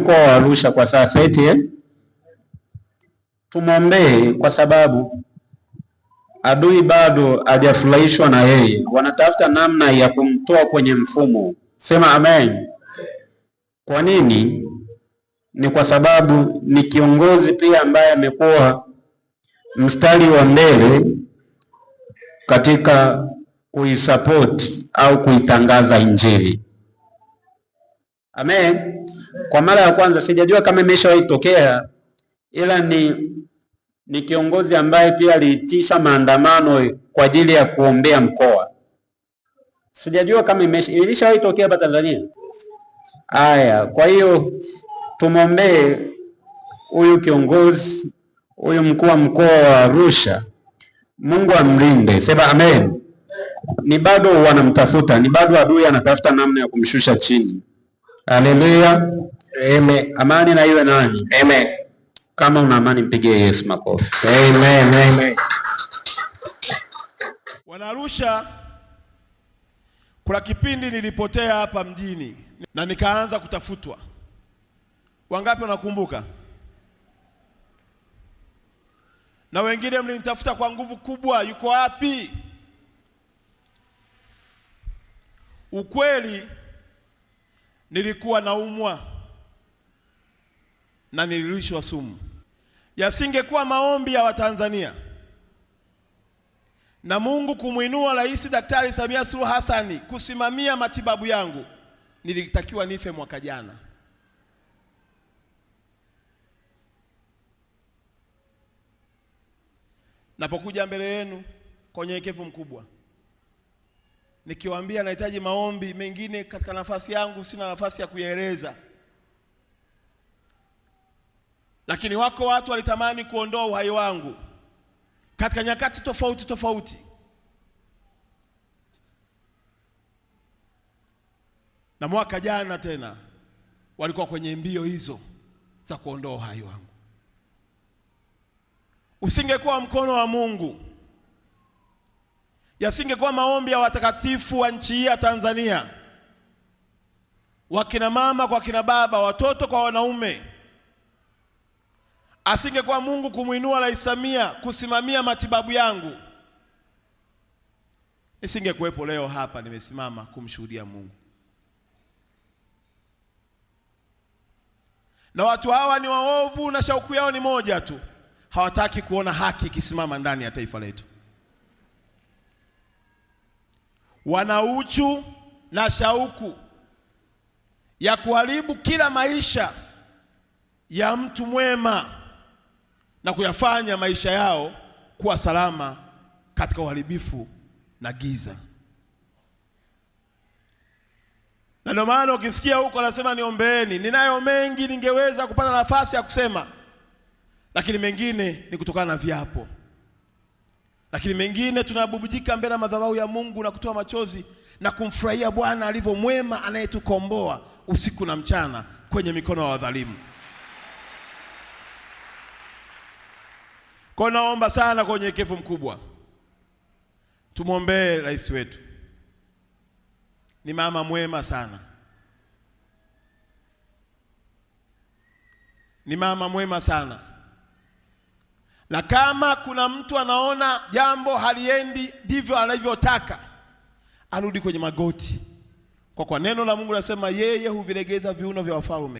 mkoa wa Arusha kwa sasa eti tumwombee kwa sababu adui bado hajafurahishwa na yeye, wanatafuta namna ya kumtoa kwenye mfumo. Sema amen. Kwa nini? Ni kwa sababu ni kiongozi pia ambaye amekuwa mstari wa mbele katika kuisupport au kuitangaza Injili. Amen. Kwa mara ya kwanza, sijajua kama imeshawahi tokea, ila ni kiongozi ambaye pia aliitisha maandamano kwa ajili ya kuombea mkoa. Sijajua kama ilishawahi tokea hapa Tanzania. Haya, kwa hiyo tumwombee huyu kiongozi, huyu mkuu wa mkoa wa Arusha. Mungu amlinde. Sema amen. Ni bado wanamtafuta, ni bado adui anatafuta namna ya kumshusha chini. Haleluya. Amen. Amani na iwe nani. Amen. Kama una amani mpigie Yesu makofi. Amen. Amen. Wana Arusha, kuna kipindi nilipotea hapa mjini na nikaanza kutafutwa. Wangapi wanakumbuka? Na wengine mlinitafuta kwa nguvu kubwa, yuko wapi? Ukweli nilikuwa naumwa na nililishwa sumu. Yasingekuwa maombi ya Watanzania na Mungu kumuinua Rais Daktari Samia Suluhu Hassan kusimamia matibabu yangu, nilitakiwa nife mwaka jana. Napokuja mbele yenu kwa unyenyekevu mkubwa, nikiwaambia nahitaji maombi mengine katika nafasi yangu, sina nafasi ya kuyaeleza. Lakini wako watu walitamani kuondoa uhai wangu katika nyakati tofauti tofauti. Na mwaka jana tena walikuwa kwenye mbio hizo za kuondoa uhai wangu. Usingekuwa mkono wa Mungu, yasingekuwa maombi ya watakatifu wa nchi hii ya Tanzania, wakina mama kwa kina baba, watoto kwa wanaume, asingekuwa Mungu kumuinua Rais Samia kusimamia matibabu yangu, nisingekuwepo leo hapa nimesimama kumshuhudia Mungu. Na watu hawa ni waovu na shauku yao ni moja tu, hawataki kuona haki ikisimama ndani ya taifa letu. Wana uchu na shauku ya kuharibu kila maisha ya mtu mwema na kuyafanya maisha yao kuwa salama katika uharibifu na giza. Na ndio maana ukisikia huko anasema niombeeni, ninayo mengi ningeweza kupata nafasi ya kusema, lakini mengine ni kutokana na viapo. Lakini mengine tunabubujika mbele ya madhabahu ya Mungu na kutoa machozi na kumfurahia Bwana alivyo mwema, anayetukomboa usiku na mchana kwenye mikono ya wadhalimu. Kwa naomba sana kwa unyenyekevu mkubwa, tumwombee rais wetu. Ni mama mwema sana. Ni mama mwema sana. Na kama kuna mtu anaona jambo haliendi ndivyo anavyotaka, arudi kwenye magoti. Kwa neno la Mungu linasema yeye huvilegeza viuno vya wafalme.